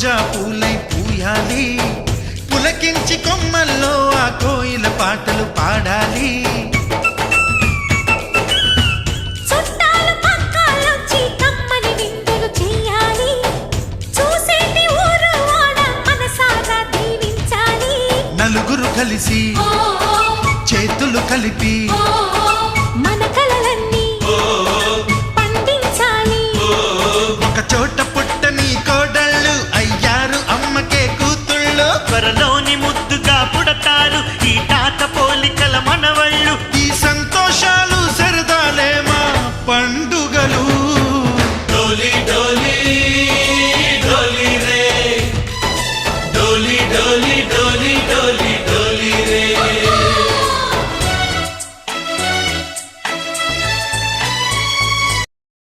రోజా పూలై పూయాలి, పులకించి కొమ్మల్లో ఆ కోయిల పాటలు పాడాలి. నలుగురు కలిసి చేతులు కలిపి మన కలలన్నీ పండించాలి. ఒక చోట పుట్టని కోడళ్ళు అయ్యారు అమ్మకే కూతుళ్ళు. త్వరలోని ముద్దుగా పుడతారు ఈ తాత పోలికల మనవళ్ళు. ఈ సంతోషాలు సరదాలే మా పండుగలు.